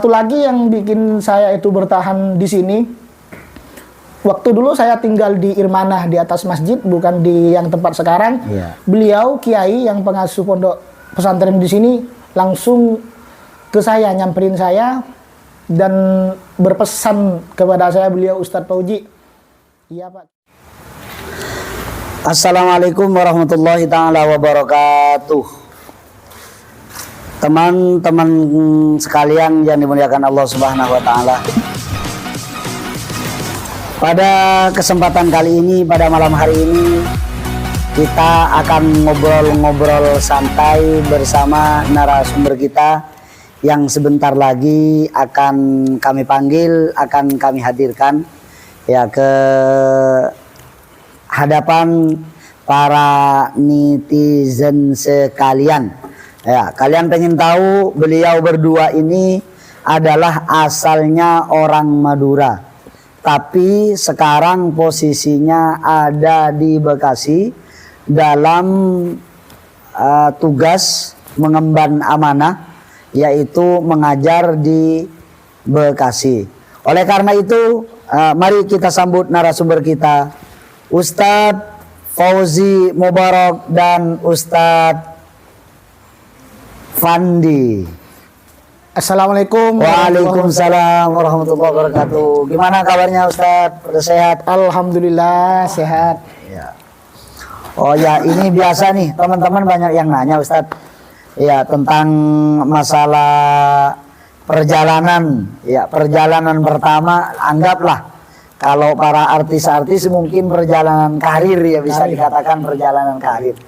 Satu lagi yang bikin saya itu bertahan di sini, waktu dulu saya tinggal di Irmanah di atas masjid, bukan di yang tempat sekarang. Beliau kiai yang pengasuh pondok pesantren di sini langsung ke saya, nyamperin saya dan berpesan kepada saya, beliau Ustadz Fauzi. Iya Pak. Assalamualaikum warahmatullahi taala wabarakatuh. Teman-teman sekalian yang dimuliakan Allah Subhanahu wa taala. Pada kesempatan kali ini, pada malam hari ini, kita akan ngobrol-ngobrol santai bersama narasumber kita yang sebentar lagi akan kami panggil, akan kami hadirkan ya ke hadapan para netizen sekalian. Ya, kalian pengen tahu beliau berdua ini adalah asalnya orang Madura, tapi sekarang posisinya ada di Bekasi dalam tugas mengemban amanah, yaitu mengajar di Bekasi. Oleh karena itu, mari kita sambut narasumber kita, Ustadz Fauzi Mubarak dan Ustadz Fandi. Assalamualaikum. Waalaikumsalam warahmatullahi wabarakatuh. Gimana kabarnya Ustadz? Udah sehat? Alhamdulillah sehat. Ya. Oh ya, ini biasa nih teman-teman banyak yang nanya Ustadz. Ya, tentang masalah perjalanan. Ya, perjalanan pertama anggaplah kalau para artis-artis mungkin perjalanan karir, ya bisa dikatakan perjalanan karir.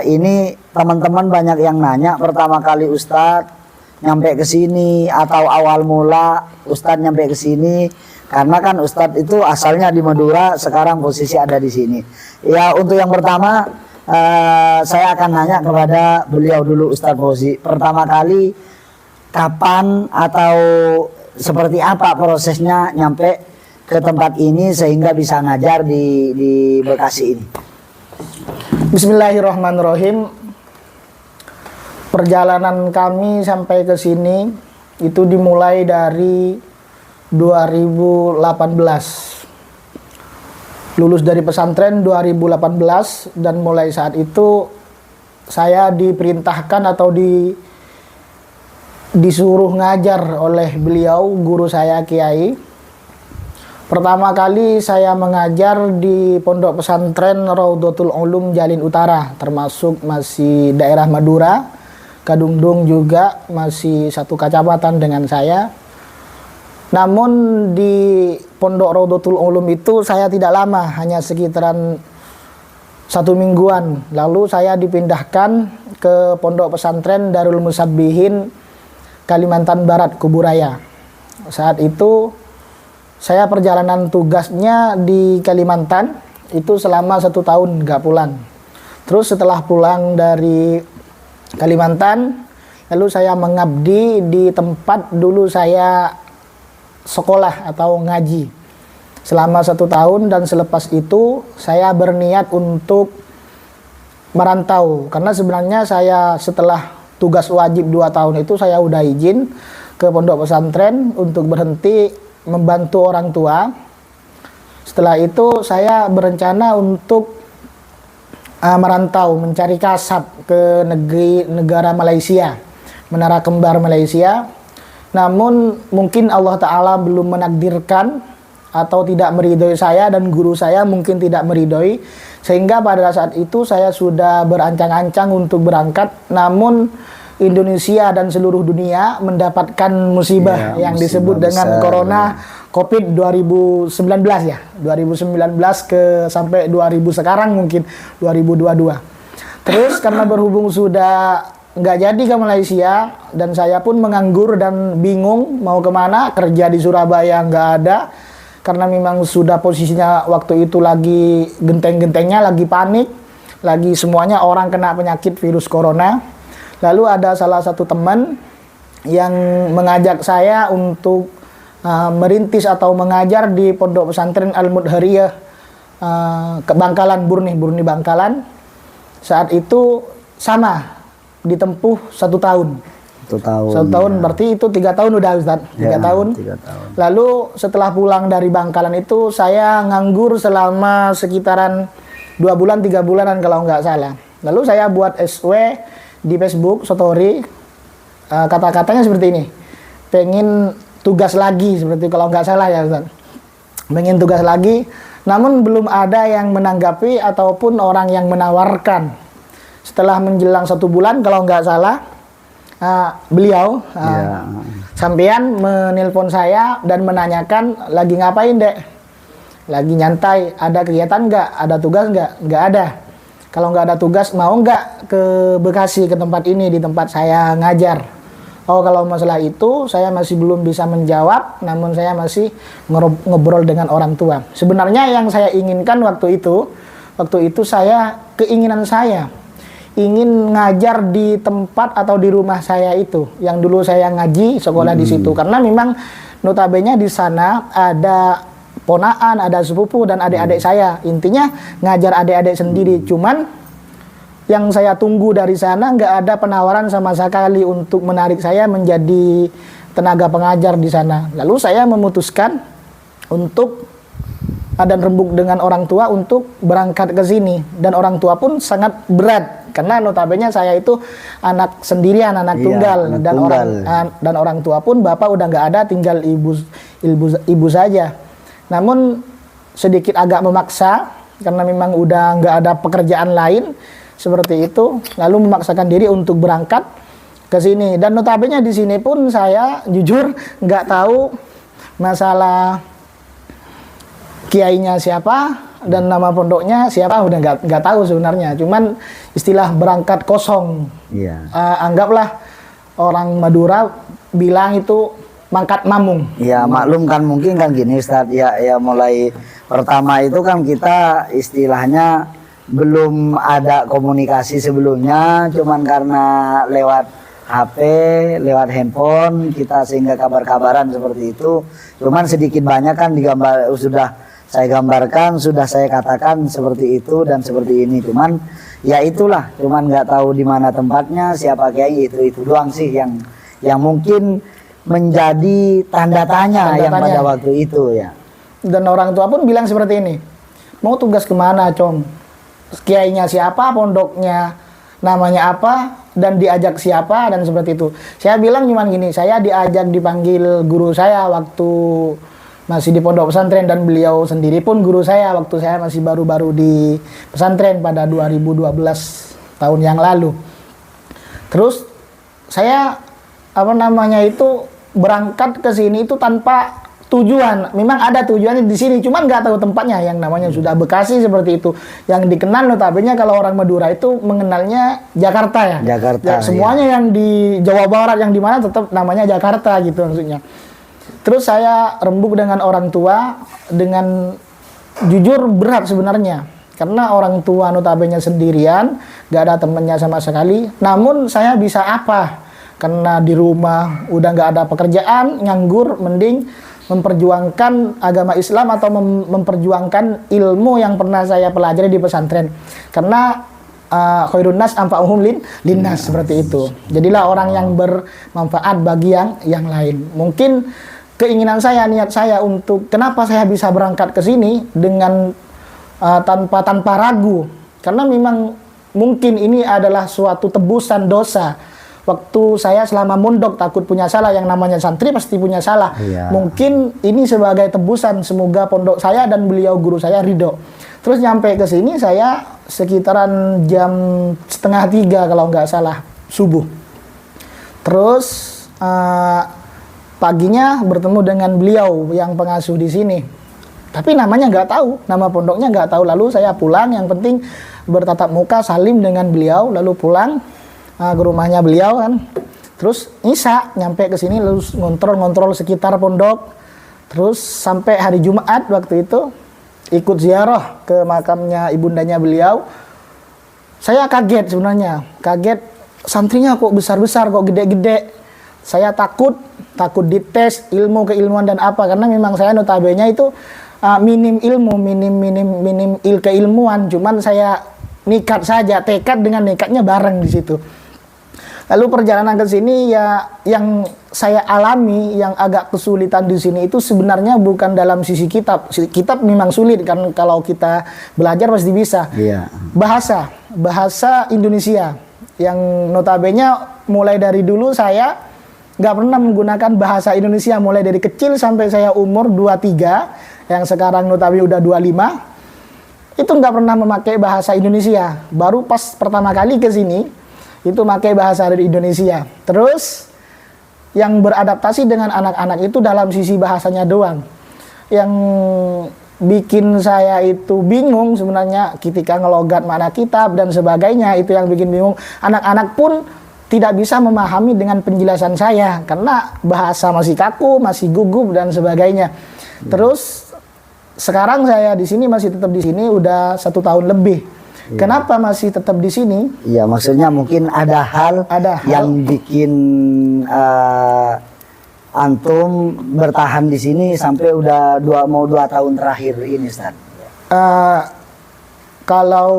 Ini teman-teman banyak yang nanya, pertama kali Ustadz nyampe ke sini atau awal mula Ustadz nyampe ke sini, karena kan Ustadz itu asalnya di Madura, sekarang posisi ada di sini. Ya, untuk yang pertama saya akan nanya kepada beliau dulu, Ustadz Fauzi. Pertama kali kapan atau seperti apa prosesnya nyampe ke tempat ini sehingga bisa ngajar di Bekasi ini? Bismillahirrahmanirrahim. Perjalanan kami sampai ke sini itu dimulai dari 2018. Lulus dari pesantren 2018 dan mulai saat itu saya diperintahkan atau disuruh ngajar oleh beliau, guru saya Kiai. Pertama kali saya mengajar di pondok pesantren Raudhatul Ulum Jalin Utara, termasuk masih daerah Madura. Kadungdung juga masih satu kecamatan dengan saya. Namun di pondok Raudhatul Ulum itu saya tidak lama, hanya sekitaran 1 mingguan. Lalu saya dipindahkan ke pondok pesantren Darul Musabbihin Kalimantan Barat, Kuburaya. Saat itu saya perjalanan tugasnya di Kalimantan itu selama 1 tahun nggak pulang. Terus setelah pulang dari Kalimantan, lalu saya mengabdi di tempat dulu saya sekolah atau ngaji selama 1 tahun, dan selepas itu saya berniat untuk merantau, karena sebenarnya saya setelah tugas wajib 2 tahun itu saya udah izin ke pondok pesantren untuk berhenti membantu orang tua. Setelah itu saya berencana untuk merantau, mencari kasab ke negara Malaysia, Menara Kembar Malaysia. Namun mungkin Allah Ta'ala belum menakdirkan atau tidak meridhoi saya, dan guru saya mungkin tidak meridhoi, sehingga pada saat itu saya sudah berancang-ancang untuk berangkat. Namun Indonesia dan seluruh dunia mendapatkan musibah yang disebut dengan Corona COVID 2019 ya. 2019 sampai 2000 sekarang mungkin 2022. Terus karena berhubung sudah nggak jadi ke Malaysia dan saya pun menganggur dan bingung mau kemana, kerja di Surabaya nggak ada. Karena memang sudah posisinya waktu itu lagi genteng-gentengnya, lagi panik, lagi semuanya orang kena penyakit virus corona. Lalu ada salah satu teman yang mengajak saya untuk merintis atau mengajar di pondok pesantren Al-Mudhariyah ke Bangkalan, Burni Bangkalan. Saat itu sama, ditempuh 1 tahun. 1 tahun. 1 tahun, berarti itu 3 tahun udah Ustaz. 3 Ya, tahun. 3 tahun. Lalu setelah pulang dari Bangkalan itu saya nganggur selama sekitaran 2 bulan 3 bulanan kalau nggak salah. Lalu saya buat SW di Facebook story, kata-katanya seperti ini, pengen tugas lagi seperti kalau nggak salah ya Ustaz. Pengen tugas lagi, namun belum ada yang menanggapi ataupun orang yang menawarkan. Setelah menjelang 1 bulan kalau nggak salah, beliau sampean menelpon saya dan menanyakan lagi ngapain dek, lagi nyantai, ada kegiatan nggak, ada tugas nggak ada. Kalau nggak ada tugas mau nggak ke Bekasi, ke tempat ini, di tempat saya ngajar. Oh kalau masalah itu saya masih belum bisa menjawab, namun saya masih ngobrol dengan orang tua. Sebenarnya yang saya inginkan waktu itu saya, keinginan saya ingin ngajar di tempat atau di rumah saya itu, yang dulu saya ngaji sekolah di situ, karena memang notabene di sana ada ponaan, ada sepupu dan adik-adik saya. Intinya ngajar adik-adik sendiri. Cuman yang saya tunggu dari sana nggak ada penawaran sama sekali untuk menarik saya menjadi tenaga pengajar di sana. Lalu saya memutuskan untuk dan rembuk dengan orang tua untuk berangkat ke sini, dan orang tua pun sangat berat karena notabene saya itu anak sendirian, anak tunggal, dan orang tua pun bapak udah nggak ada, tinggal ibu saja. Namun sedikit agak memaksa karena memang udah nggak ada pekerjaan lain seperti itu, lalu memaksakan diri untuk berangkat ke sini. Dan notabene di sini pun saya jujur nggak tahu masalah kiainya siapa dan nama pondoknya siapa, udah nggak tahu sebenarnya. Cuman istilah berangkat kosong, anggaplah orang Madura bilang itu mangkat mamung. Ya maklum kan, mungkin kan gini Ustadz, ya mulai pertama itu kan kita istilahnya belum ada komunikasi sebelumnya, cuman karena lewat HP, lewat handphone kita sehingga kabar-kabaran seperti itu. Cuman sedikit banyak kan sudah saya gambarkan, sudah saya katakan seperti itu dan seperti ini. Cuman ya itulah, cuman nggak tahu di mana tempatnya, siapa kiai, itu doang sih yang mungkin menjadi tanda tanya yang pada waktu itu ya. Dan orang tua pun bilang seperti ini, mau tugas kemana com, kiainya siapa, pondoknya namanya apa, dan diajak siapa, dan seperti itu. Saya bilang cuman gini, saya diajak dipanggil guru saya waktu masih di pondok pesantren, dan beliau sendiri pun guru saya waktu saya masih baru-baru di pesantren pada 2012 tahun yang lalu. Terus saya berangkat ke sini itu tanpa tujuan. Memang ada tujuannya di sini, cuman nggak tahu tempatnya, yang namanya sudah Bekasi seperti itu. Yang dikenal notabene kalau orang Madura itu mengenalnya Jakarta ya. Jakarta. Semuanya yang di Jawa Barat yang di mana tetap namanya Jakarta gitu maksudnya. Terus saya rembuk dengan orang tua dengan jujur berat sebenarnya. Karena orang tua notabene sendirian, nggak ada temannya sama sekali. Namun saya bisa apa? Karena di rumah udah nggak ada pekerjaan, nganggur, mending memperjuangkan agama Islam atau memperjuangkan ilmu yang pernah saya pelajari di pesantren. Karena khairun nas anfa'uhum linnas seperti itu. Jadilah orang yang bermanfaat bagi yang lain. Mungkin keinginan saya, niat saya untuk kenapa saya bisa berangkat ke sini dengan tanpa ragu. Karena memang mungkin ini adalah suatu tebusan dosa. Waktu saya selama mondok takut punya salah, yang namanya santri pasti punya salah. Mungkin ini sebagai tebusan, semoga pondok saya dan beliau guru saya ridho. Terus nyampe ke sini saya sekitaran jam 2:30 kalau nggak salah subuh. Terus paginya bertemu dengan beliau yang pengasuh di sini. Tapi namanya nggak tahu, nama pondoknya nggak tahu. Lalu saya pulang, yang penting bertatap muka, salim dengan beliau, lalu pulang ke rumahnya beliau kan. Terus Isya nyampe ke sini, lalu ngontrol sekitar pondok. Terus sampai hari Jumat waktu itu ikut ziarah ke makamnya ibundanya beliau. Saya kaget sebenarnya, santrinya kok besar-besar, kok gede-gede. Saya takut dites ilmu keilmuan dan apa, karena memang saya notabene itu minim ilmu, minim keilmuan. Cuman saya nikat saja, tekad dengan nekatnya bareng di situ. Lalu perjalanan ke sini ya yang saya alami yang agak kesulitan di sini itu sebenarnya bukan dalam sisi kitab. Kitab memang sulit kan kalau kita belajar pasti bisa. Iya. Bahasa Indonesia yang notabene mulai dari dulu saya nggak pernah menggunakan bahasa Indonesia mulai dari kecil sampai saya umur 23 yang sekarang notabene udah 25 itu nggak pernah memakai bahasa Indonesia. Baru pas pertama kali ke sini itu pakai bahasa dari Indonesia. Terus yang beradaptasi dengan anak-anak itu dalam sisi bahasanya doang. Yang bikin saya itu bingung sebenarnya ketika ngelogat makna kitab dan sebagainya, itu yang bikin bingung. Anak-anak pun tidak bisa memahami dengan penjelasan saya karena bahasa masih kaku, masih gugup dan sebagainya. Terus sekarang saya di sini masih tetap di sini udah 1 tahun lebih. Kenapa masih tetap di sini? Iya, maksudnya mungkin ada hal yang bikin antum bertahan di sini sampai udah 2 tahun terakhir ini, Ustaz. Kalau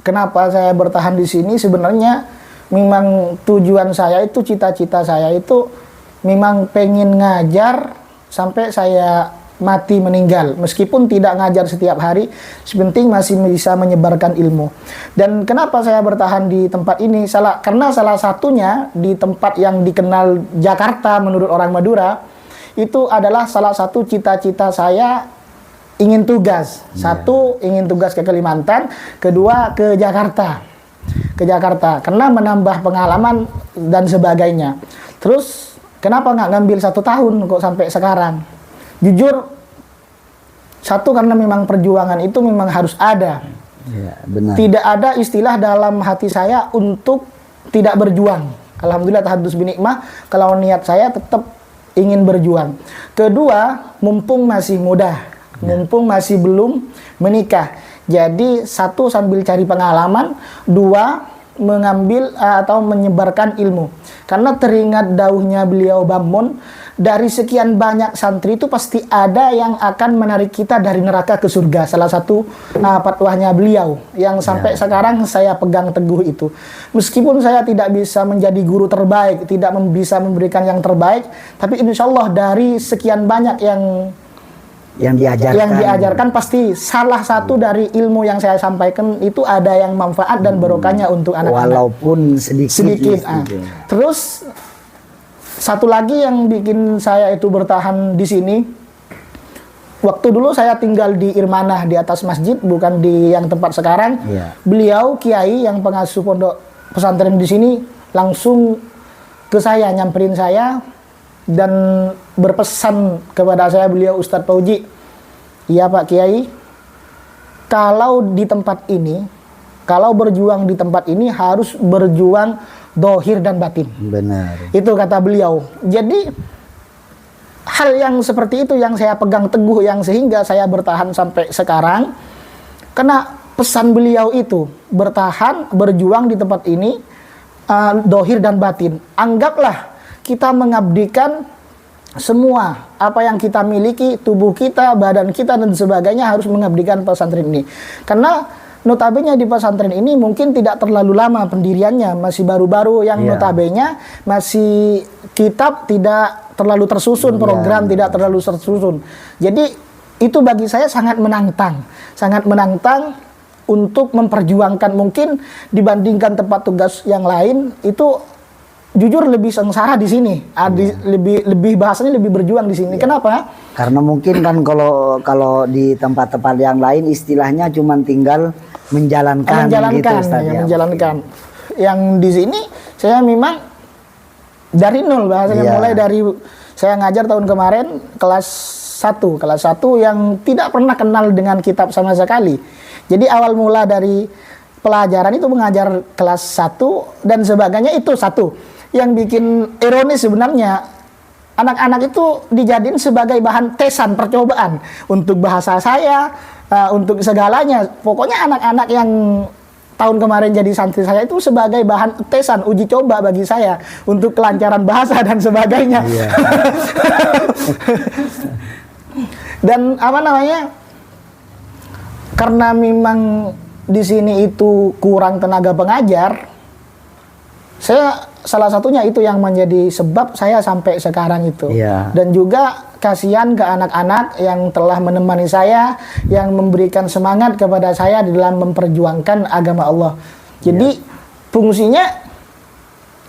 kenapa saya bertahan di sini sebenarnya memang tujuan saya itu, cita-cita saya itu memang pengen ngajar sampai saya mati meninggal, meskipun tidak ngajar setiap hari, sepenting masih bisa menyebarkan ilmu. Dan kenapa saya bertahan di tempat ini? Karena salah satunya di tempat yang dikenal Jakarta menurut orang Madura, itu adalah salah satu cita-cita saya ingin tugas. Satu, ingin tugas ke Kalimantan, kedua ke Jakarta. Karena menambah pengalaman dan sebagainya. Terus, kenapa nggak ngambil 1 tahun kok sampai sekarang? Jujur, satu karena memang perjuangan itu memang harus ada. Ya, benar. Tidak ada istilah dalam hati saya untuk tidak berjuang. Alhamdulillah tahadus binikmah, kalau niat saya tetap ingin berjuang. Kedua, mumpung masih muda, mumpung masih belum menikah. Jadi satu sambil cari pengalaman, dua mengambil atau menyebarkan ilmu. Karena teringat dauhnya beliau Bamun, dari sekian banyak santri itu pasti ada yang akan menarik kita dari neraka ke surga. Salah satu fatwanya beliau yang sampai sekarang saya pegang teguh itu. Meskipun saya tidak bisa menjadi guru terbaik, tidak bisa memberikan yang terbaik, tapi insya Allah dari sekian banyak yang diajarkan pasti salah satu dari ilmu yang saya sampaikan itu ada yang manfaat dan barokahnya untuk anak-anak. Walaupun sedikit. Terus satu lagi yang bikin saya itu bertahan di sini, waktu dulu saya tinggal di Irmanah di atas masjid, bukan di yang tempat sekarang. Beliau kiai yang pengasuh pondok pesantren di sini langsung ke saya, nyamperin saya dan berpesan kepada saya, beliau Ustadz Fauji, iya Pak Kiai, kalau di tempat ini, kalau berjuang di tempat ini harus berjuang dohir dan batin. Benar. Itu kata beliau. Jadi hal yang seperti itu yang saya pegang teguh, yang sehingga saya bertahan sampai sekarang. Karena pesan beliau itu bertahan, berjuang di tempat ini, dohir dan batin. Anggaplah kita mengabdikan semua apa yang kita miliki, tubuh kita, badan kita dan sebagainya harus mengabdikan pesantren ini. Karena notabene di pesantren ini mungkin tidak terlalu lama pendiriannya, masih baru-baru, yang notabene masih kitab tidak terlalu tersusun, program tidak terlalu tersusun. Jadi itu bagi saya sangat menantang untuk memperjuangkan, mungkin dibandingkan tempat tugas yang lain itu jujur lebih sengsara di sini, lebih bahasanya lebih berjuang di sini. Kenapa? Karena mungkin kan kalau di tempat-tempat yang lain istilahnya cuma tinggal menjalankan gitu, Ustaz, menjalankan. Yang di sini saya memang dari nol bahasanya, mulai dari saya ngajar tahun kemarin kelas 1 yang tidak pernah kenal dengan kitab sama sekali. Jadi awal mula dari pelajaran itu mengajar kelas 1 dan sebagainya, itu satu. Yang bikin ironis sebenarnya, anak-anak itu dijadiin sebagai bahan tesan percobaan untuk bahasa saya, untuk segalanya. Pokoknya anak-anak yang tahun kemarin jadi santri saya itu sebagai bahan tesan, uji coba bagi saya untuk kelancaran bahasa dan sebagainya. Dan karena memang di sini itu kurang tenaga pengajar, saya salah satunya itu yang menjadi sebab saya sampai sekarang itu. Iya. Dan juga kasihan ke anak-anak yang telah menemani saya, yang memberikan semangat kepada saya di dalam memperjuangkan agama Allah. Jadi fungsinya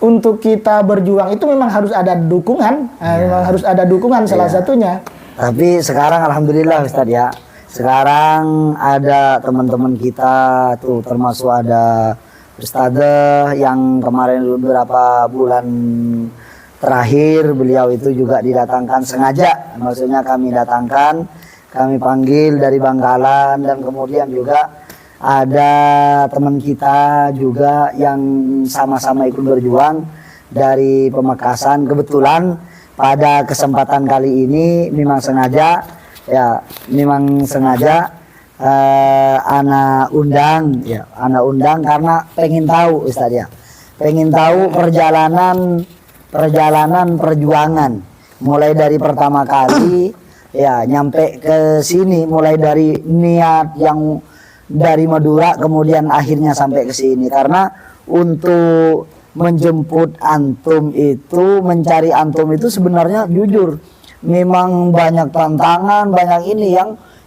untuk kita berjuang itu memang harus ada dukungan, memang harus ada dukungan salah satunya. Tapi sekarang alhamdulillah Ustadz ya, sekarang ada teman-teman kita tuh, termasuk ada Ustadzah yang kemarin beberapa bulan terakhir beliau itu juga didatangkan sengaja, maksudnya kami datangkan, kami panggil dari Bangkalan, dan kemudian juga ada teman kita juga yang sama-sama ikut berjuang dari Pamekasan. Kebetulan pada kesempatan kali ini memang sengaja ana undang karena pengen tahu Ustadz ya, pengen tahu perjalanan perjuangan mulai dari pertama kali ya nyampe ke sini, mulai dari niat yang dari Madura kemudian akhirnya sampai ke sini. Karena untuk menjemput antum itu, mencari antum itu sebenarnya jujur memang banyak tantangan, banyak ini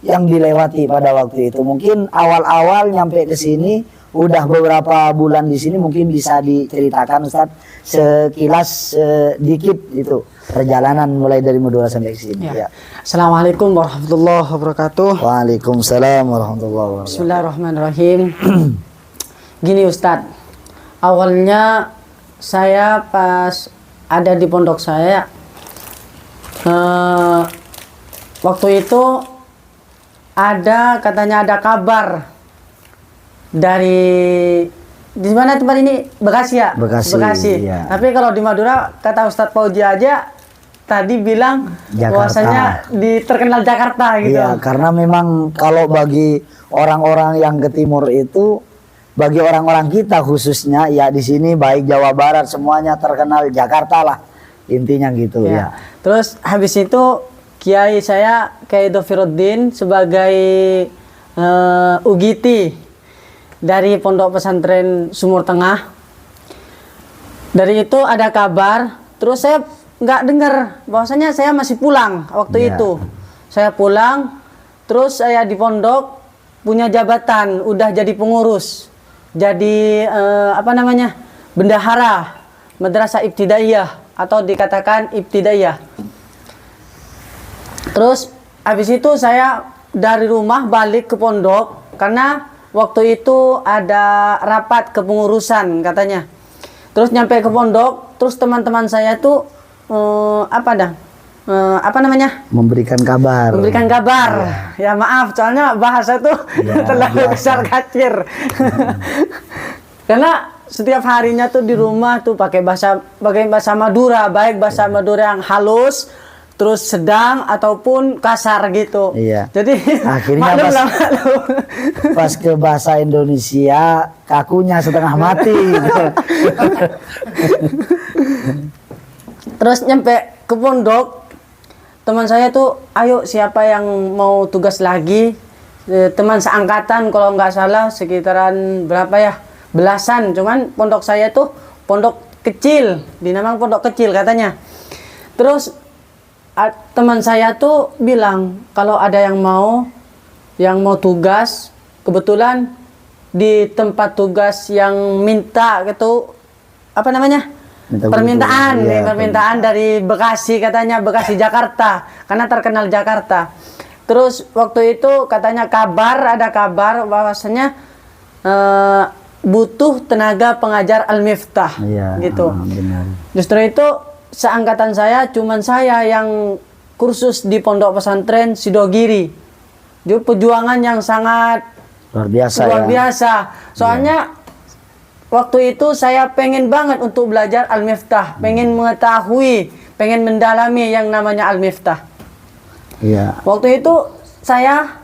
yang dilewati pada waktu itu. Mungkin awal-awal nyampe ke sini, udah beberapa bulan di sini, mungkin bisa diceritakan Ustadz sekilas sedikit itu perjalanan mulai dari Madura sampai ke sini. Ya. Assalamualaikum warahmatullahi wabarakatuh. Waalaikumsalam warahmatullahi wabarakatuh. Bismillahirrahmanirrahim. Gini Ustadz, awalnya saya pas ada di pondok saya, waktu itu katanya ada kabar dari di mana tempat ini, Bekasi ya? Bekasi. Iya. Tapi kalau di Madura kata Ustadz Fauzi aja tadi bilang bahwasanya terkenal Jakarta gitu. Iya, karena memang kalau bagi orang-orang yang ke timur itu, bagi orang-orang kita khususnya ya di sini baik Jawa Barat semuanya terkenal Jakarta lah intinya gitu ya. Terus habis itu kiai saya Kiai Dofiruddin sebagai Ugiti dari Pondok Pesantren Sumur Tengah. Dari itu ada kabar, terus saya nggak dengar bahwasanya saya masih pulang waktu itu. Saya pulang, terus saya di pondok punya jabatan, udah jadi pengurus, jadi bendahara Madrasah Ibtidaiyah atau dikatakan Ibtidaiyah. Terus habis itu saya dari rumah balik ke pondok karena waktu itu ada rapat kepengurusan katanya. Terus nyampe ke pondok, terus teman-teman saya tuh memberikan kabar. Ya maaf, soalnya bahasa tuh terlalu besar kacir. Karena setiap harinya tuh di rumah tuh pakai bahasa Madura, baik bahasa Madura yang halus, terus sedang ataupun kasar gitu. Iya. Jadi akhirnya pas ke bahasa Indonesia kakunya setengah mati gitu. Terus nyampe ke pondok, teman saya tuh, ayo siapa yang mau tugas lagi, teman seangkatan kalau nggak salah sekitaran berapa ya, belasan. Cuman pondok saya tuh pondok kecil, dinamakan pondok kecil katanya. Terus teman saya tuh bilang kalau ada yang mau tugas, kebetulan di tempat tugas yang minta gitu permintaan dari Bekasi, katanya Bekasi Jakarta karena terkenal Jakarta. Terus waktu itu katanya ada kabar bahwasanya butuh tenaga pengajar Al-Miftah gitu. Benar. Justru itu seangkatan saya cuman saya yang kursus di Pondok Pesantren Sidogiri. Itu perjuangan yang sangat luar biasa. Soalnya waktu itu saya pengen banget untuk belajar Al-Miftah, pengen mengetahui, pengen mendalami yang namanya Al-Miftah. Iya. Waktu itu saya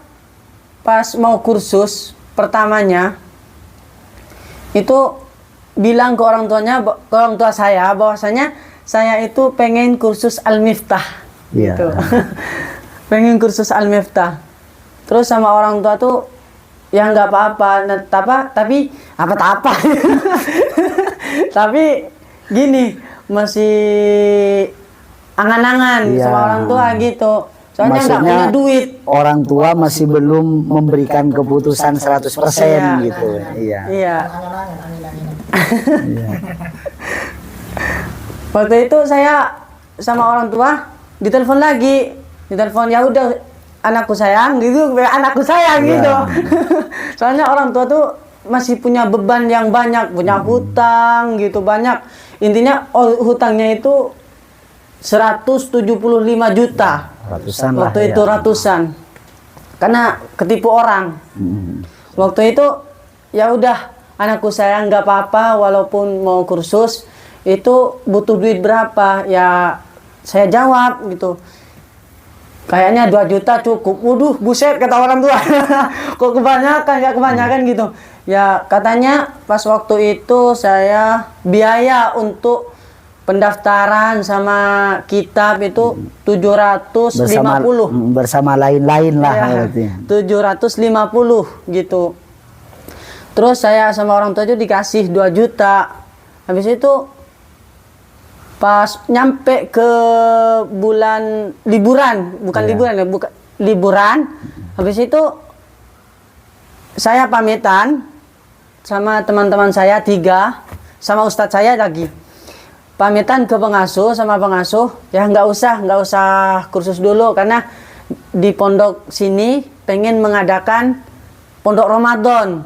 pas mau kursus pertamanya itu bilang ke orang tua saya bahwasanya saya itu pengen kursus Al-Miftah gitu. Pengen kursus Al-Miftah. Terus sama orang tua tuh ya nggak apa-apa, tapi tapi gini, masih angan-angan Iya. sama orang tua gitu. Soalnya nggak Maksudnya, punya duit. orang tua masih belum memberikan keputusan 100% Iya. gitu. Iya. Iya. Iya. Waktu itu saya sama orang tua ditelepon lagi, ditelepon ya udah anakku sayang gitu, anakku sayang Iya. gitu. Soalnya orang tua tuh masih punya beban yang banyak, punya hutang gitu banyak. Intinya hutangnya itu 175 juta. Ratusan lah. Waktu ya. itu ratusan. Karena ketipu orang. Waktu itu ya udah anakku sayang nggak apa-apa walaupun mau kursus itu butuh duit berapa ya saya jawab gitu. Kayaknya 2 juta cukup. Waduh, buset kata orang tua. Kok kebanyakan, ya kebanyakan gitu. Ya katanya pas waktu itu saya biaya untuk pendaftaran sama kitab itu 750. Bersama lain-lain lah Ya, berarti. 750 gitu. Terus saya sama orang tua itu dikasih 2 juta. Habis itu pas nyampe ke bulan liburan, bukan Iya. liburan ya, bukan liburan. Habis itu saya pamitan sama teman-teman saya 3, sama ustadz saya lagi. Pamitan ke pengasuh sama pengasuh, ya nggak usah kursus dulu karena di pondok sini pengen mengadakan pondok Ramadan.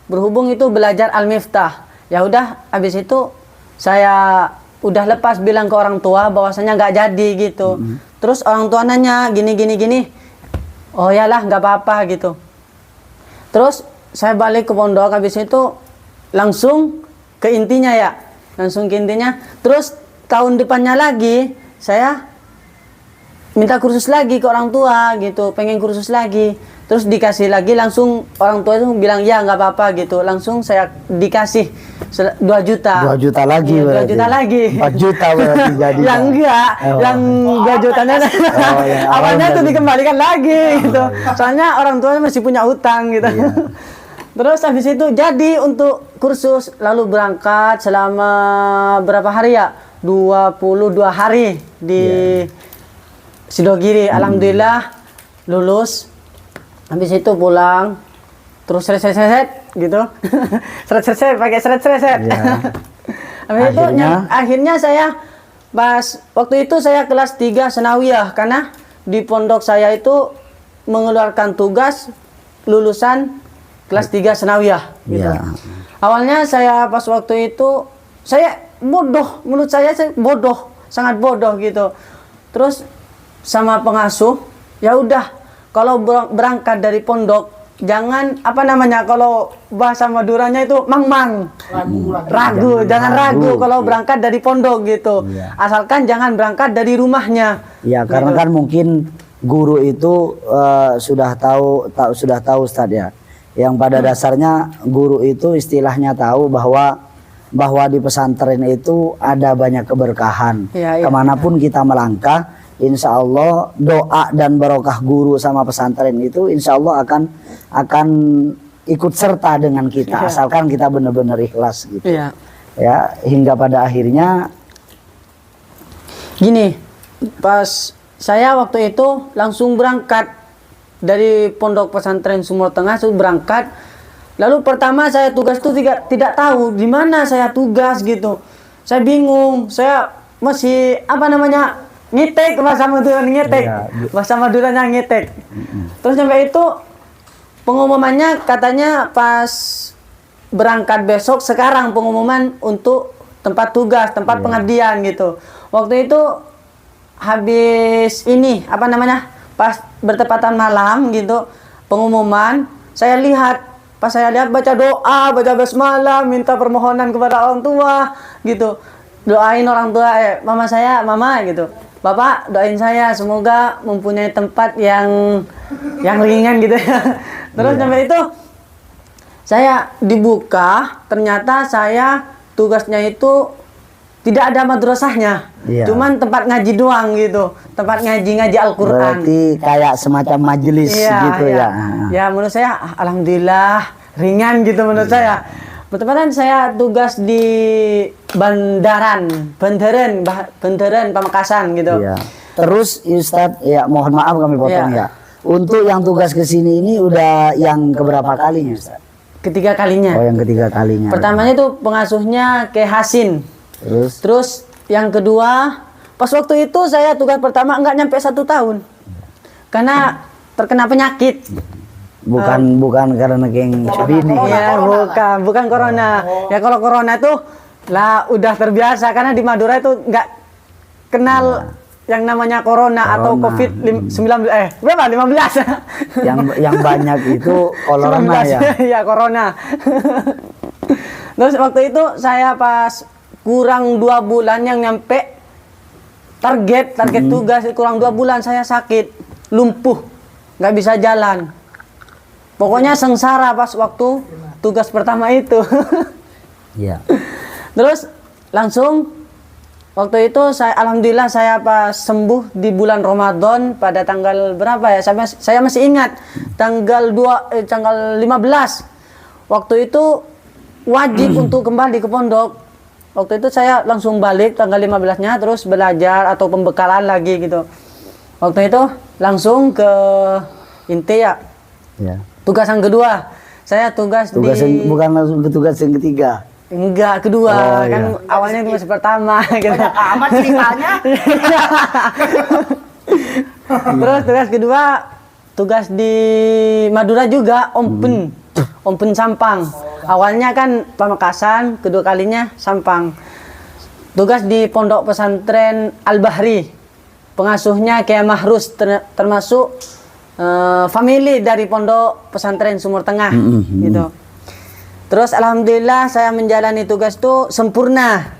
Berhubung itu belajar Al-Miftah. Ya udah, habis itu saya udah lepas bilang ke orang tua bahwasanya nggak jadi gitu. Terus orang tua nanya gini. Oh yalah nggak apa-apa gitu. Terus saya balik ke pondok, habis itu langsung ke intinya ya. Langsung ke intinya. Terus tahun depannya lagi saya minta kursus lagi ke orang tua gitu, pengen kursus lagi. Terus dikasih lagi, langsung orang tua itu bilang ya nggak apa-apa gitu. Langsung saya dikasih 2 juta. 2 juta lagi Iya, 2 berarti. juta lagi. 4 juta berarti jadi. Yang enggak, Oh. yang 2 jutanya yang awalnya awal tuh dari- dikembalikan lagi gitu. Soalnya orang tuanya masih punya hutang gitu. Iya. Terus habis itu jadi untuk kursus, lalu berangkat selama berapa hari ya? 22 hari di Sidogiri. Alhamdulillah lulus. Habis itu pulang, terus seret gitu. Seret pakai seret. Iya. Habis itu Akhirnya? akhirnya saya pas waktu itu saya kelas 3 Senawiyah karena di pondok saya itu mengeluarkan tugas lulusan kelas 3 Senawiyah gitu. Iya. Awalnya saya pas waktu itu saya bodoh, menurut saya bodoh, sangat bodoh gitu. Terus sama pengasuh, ya udah kalau berangkat dari pondok jangan apa namanya, kalau bahasa Maduranya itu mang-mang. Ragu, jangan ragu kalau berangkat dari pondok gitu. Iya. Asalkan jangan berangkat dari rumahnya. Ya karena Gitu. kan mungkin guru itu sudah tahu Ustadz ya. Yang pada dasarnya guru itu istilahnya tahu bahwa di pesantren itu ada banyak keberkahan. Iya, iya. Kemanapun kita melangkah, insya Allah doa dan barokah guru sama pesantren itu insya Allah akan ikut serta dengan kita, Iya. asalkan kita benar-benar ikhlas gitu. Iya. Ya hingga pada akhirnya Gini, pas saya waktu itu langsung berangkat dari pondok pesantren Sumur Tengah, saya berangkat. Lalu pertama saya tugas tuh tidak tahu di mana saya tugas gitu. Saya bingung, saya masih apa namanya ngetek, bahasa Madura ngetek, Iya. bahasa Maduranya ngetek. Terus sampai itu pengumumannya katanya pas berangkat besok, sekarang pengumuman untuk tempat tugas, tempat pengabdian gitu. Waktu itu habis ini apa namanya, pas bertepatan malam gitu pengumuman, saya lihat, pas saya lihat baca doa, baca basmalah, minta permohonan kepada orang tua gitu. Doain orang tua, mama saya, mama gitu. Bapak doain saya semoga mempunyai tempat yang ringan gitu ya. Terus sampai itu saya dibuka, ternyata saya tugasnya itu tidak ada madrasahnya. Iya. Cuman tempat ngaji doang gitu. Tempat ngaji Al-Qur'an. berarti kayak semacam majelis gitu ya. Ya menurut saya alhamdulillah ringan gitu menurut saya. Pertama saya tugas di Benderen Pamekasan gitu. Iya. Terus Ustadz, ya mohon maaf kami potong Iya. ya. Untuk yang tugas ke sini ini udah yang keberapa kalinya Ustadz? Ketiga kalinya. Oh, yang ketiga kalinya. Pertamanya tuh pengasuhnya ke Hasin. Terus yang kedua, pas waktu itu saya tugas pertama nggak nyampe 1 tahun. Karena terkena penyakit. Bukan karena geng ini. Iya, bukan corona. Ya kalau corona tuh lah udah terbiasa karena di Madura itu nggak kenal yang namanya corona atau COVID-19 berapa? 15. Yang banyak itu corona ya. Iya, corona. Terus waktu itu saya pas kurang 2 bulan yang nyampe target tugas, kurang 2 bulan saya sakit, lumpuh, nggak bisa jalan. Pokoknya sengsara pas waktu tugas pertama itu. Iya. Terus langsung waktu itu alhamdulillah saya pas sembuh di bulan Ramadan pada tanggal berapa ya? Saya masih ingat tanggal 15. Waktu itu wajib untuk kembali ke pondok. Waktu itu saya langsung balik tanggal 15-nya terus belajar atau pembekalan lagi gitu. Waktu itu langsung ke inti ya. Ya. Tugas yang kedua, saya bukan langsung ke tugas yang ketiga. Enggak, kedua. Kan awalnya tugas pertama gitu. Amat ceritanya. Terus tugas kedua, tugas di Madura juga, Open Sampang. Awalnya kan Pamekasan, kedua kalinya Sampang. Tugas di Pondok Pesantren Al-Bahri. Pengasuhnya Kiai Mahrus, termasuk family dari Pondok Pesantren Sumur Tengah gitu. Terus alhamdulillah saya menjalani tugas itu sempurna.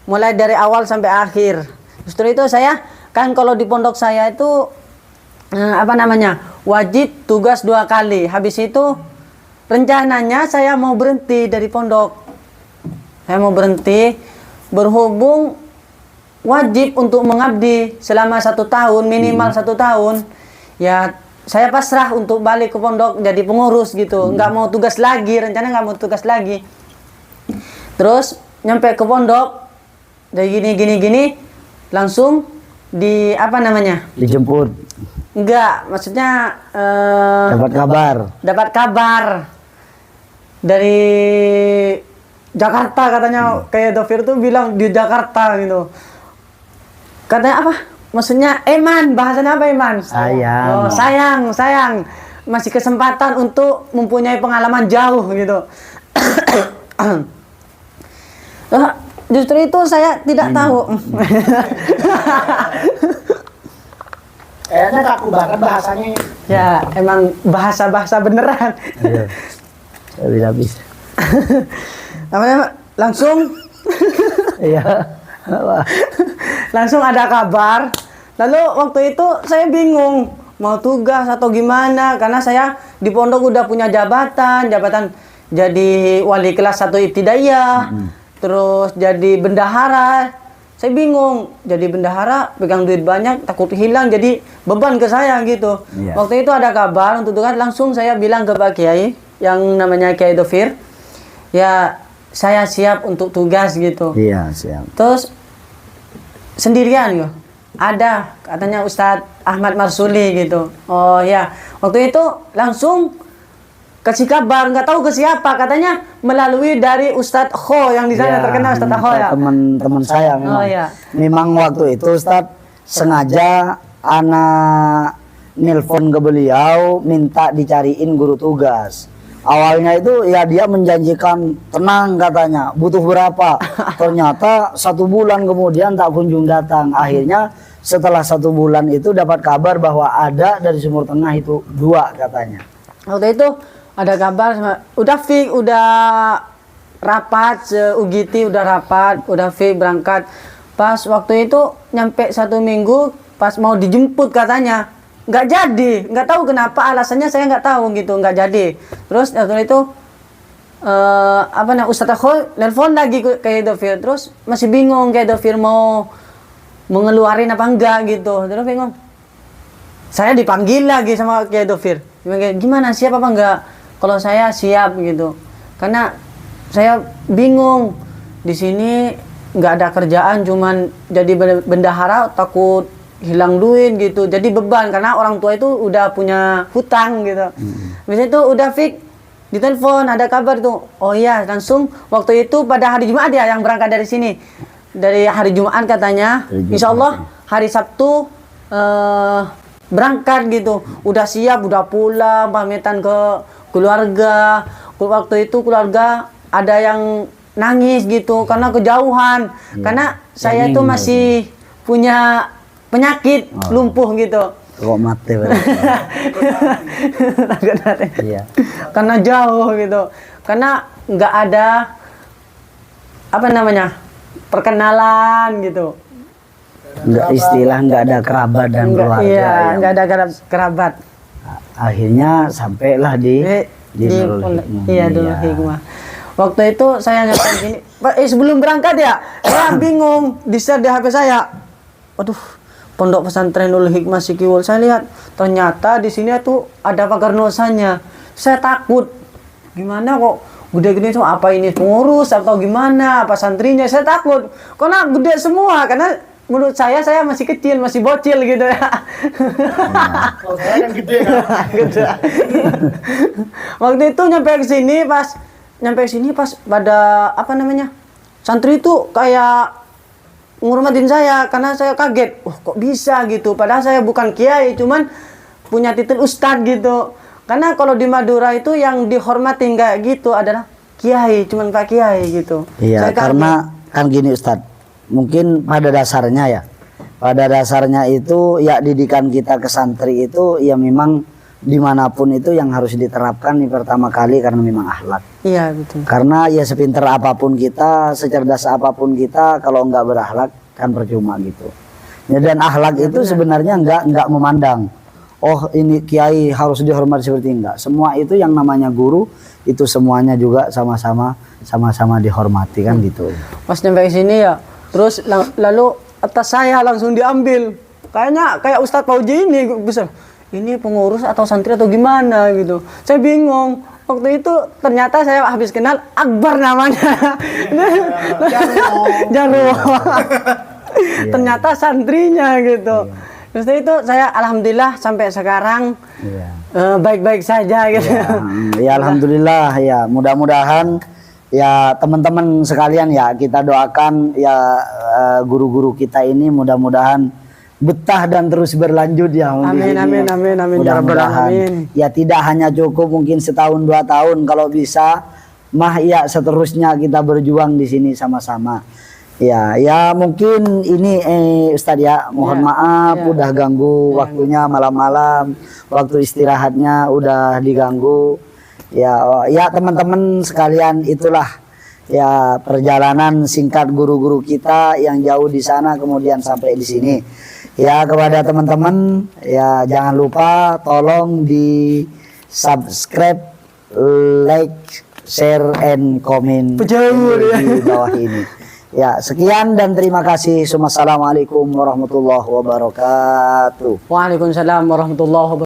Mulai dari awal sampai akhir. Justru itu saya kan kalau di pondok saya itu wajib tugas 2 kali. Habis itu rencananya saya mau berhenti dari pondok. Saya mau berhenti berhubung wajib untuk mengabdi selama 1 tahun, minimal 1 tahun. Ya saya pasrah untuk balik ke pondok jadi pengurus gitu, nggak mau tugas lagi, rencana nggak mau tugas lagi. Terus nyampe ke pondok dari gini langsung dijemput. Enggak, maksudnya dapat kabar dari Jakarta katanya. Kayak Dovir tuh bilang di Jakarta gitu, katanya apa? Maksudnya Eman, bahasanya apa Eman? Sayang. Oh, sayang. Masih kesempatan untuk mempunyai pengalaman jauh gitu. Justru itu saya tidak tahu. Kayaknya kaku banget bahasanya. Ya, emang bahasa beneran. Iya. Saya habis. Namanya langsung. Iya. Langsung ada kabar. Lalu waktu itu saya bingung mau tugas atau gimana karena saya di pondok udah punya jabatan jadi wali kelas 1 ibtidaiyah, terus jadi bendahara. Saya bingung, jadi bendahara pegang duit banyak takut hilang jadi beban ke saya gitu. Iya. Waktu itu ada kabar untuk tugas, langsung saya bilang ke Pak Kiai yang namanya Kiai Dovir, ya saya siap untuk tugas gitu. Iya, siap. Terus sendirian yo. Ada katanya Ustadz Ahmad Marsuli gitu. Oh ya, waktu itu langsung kasih kabar, nggak tahu ke siapa, katanya melalui dari Ustadz Kho yang di sana terkenal Ustadz Kho ya. Teman saya memang. Oh ya. Memang waktu itu Ustadz sengaja anak nelpon ke beliau minta dicariin guru tugas. Awalnya itu ya dia menjanjikan tenang katanya, butuh berapa? Ternyata 1 bulan kemudian tak kunjung datang. Akhirnya setelah 1 bulan itu dapat kabar bahwa ada dari Sumur Tengah itu 2 katanya. Waktu itu ada kabar udah rapat, UGT udah rapat, udah berangkat. Pas waktu itu nyampe 1 minggu, pas mau dijemput katanya nggak jadi, nggak tahu kenapa alasannya, saya nggak tahu gitu, nggak jadi. Terus waktu itu Ustadz Akhol nelfon lagi ke Dovir, terus masih bingung kayak Dovir mau mengeluarin apa enggak gitu, terus bingung. Saya dipanggil lagi sama Kiai Dovir, gimana siap apa enggak? Kalau saya siap gitu, karena saya bingung di sini nggak ada kerjaan, cuman jadi bendahara, takut hilang duit gitu, jadi beban karena orang tua itu udah punya hutang gitu. Biasanya itu udah fix ditelepon ada kabar tuh, oh iya langsung waktu itu pada hari Jumat ya yang berangkat dari sini, dari hari Jumat katanya, Insya Allah hari Sabtu berangkat gitu, udah siap, udah pulang, pamitan ke keluarga. Waktu itu keluarga ada yang nangis gitu karena kejauhan, karena saya tuh masih punya penyakit lumpuh gitu. Kok mati iya. Karena jauh gitu, karena nggak ada apa namanya perkenalan gitu. Nggak ada kerabat dan keluarga. Iya, nggak ada kerabat. Akhirnya sampailah di Nurul Hikmah. Iya, Nurul Hikmah. Waktu itu saya nyatakan gini, Pak, sebelum berangkat ya, saya bingung, di-share di HP saya. Aduh, Pondok Pesantren Nurul Hikmah Sikiwul. Saya lihat ternyata di sini tuh ada pagar nosanya. Saya takut. Gimana kok gede-gede tuh, apa ini pengurus atau gimana, apa santrinya? Saya takut. Karena gede semua, karena menurut saya masih kecil, masih bocil gitu ya. Kalau saya kan gede kan. Gede. Waktu itu nyampe sini pas pada apa namanya? Santri itu kayak ngurmatin saya karena saya kaget. Oh, kok bisa gitu? Padahal saya bukan kiai, cuman punya titel ustadz gitu. Karena kalau di Madura itu yang dihormatin kayak gitu adalah kiai, cuman Pak Kiai gitu. Iya, karena kan gini Ustadz, mungkin pada dasarnya itu ya didikan kita ke santri itu ya memang dimanapun itu yang harus diterapkan nih pertama kali karena memang akhlak. Iya betul. Karena ya sepinter apapun kita, secerdas apapun kita, kalau nggak berakhlak kan percuma gitu. Ya, dan akhlak itu sebenarnya nggak memandang, oh ini kiai harus dihormati seperti enggak. Semua itu yang namanya guru itu semuanya juga sama-sama dihormati kan gitu. Pas nyampe sini ya, terus lalu atas saya langsung diambil. Kayaknya kayak Ustadz Pauji ini besar. Ini pengurus atau santri atau gimana gitu. Saya bingung. Waktu itu ternyata saya habis kenal Akbar namanya. Jarwo. Ternyata santrinya gitu. Terus itu saya alhamdulillah sampai sekarang baik-baik saja gitu. Ya alhamdulillah ya, mudah-mudahan ya teman-teman sekalian ya kita doakan ya guru-guru kita ini mudah-mudahan betah dan terus berlanjut ya. Amin. Mudah-mudahan ya tidak hanya cukup mungkin setahun 2 tahun, kalau bisa mah ya seterusnya kita berjuang di sini sama-sama. Ya mungkin ini Ustadz ya, mohon maaf udah ganggu waktunya malam-malam, waktu istirahatnya udah diganggu. Ya teman-teman sekalian, itulah ya perjalanan singkat guru-guru kita yang jauh di sana kemudian sampai di sini. Ya kepada teman-teman ya jangan lupa tolong di subscribe, like, share, and comment di bawah ini. Ya sekian dan terima kasih. Assalamualaikum warahmatullahi wabarakatuh. Waalaikumsalam warahmatullahi wabarakatuh.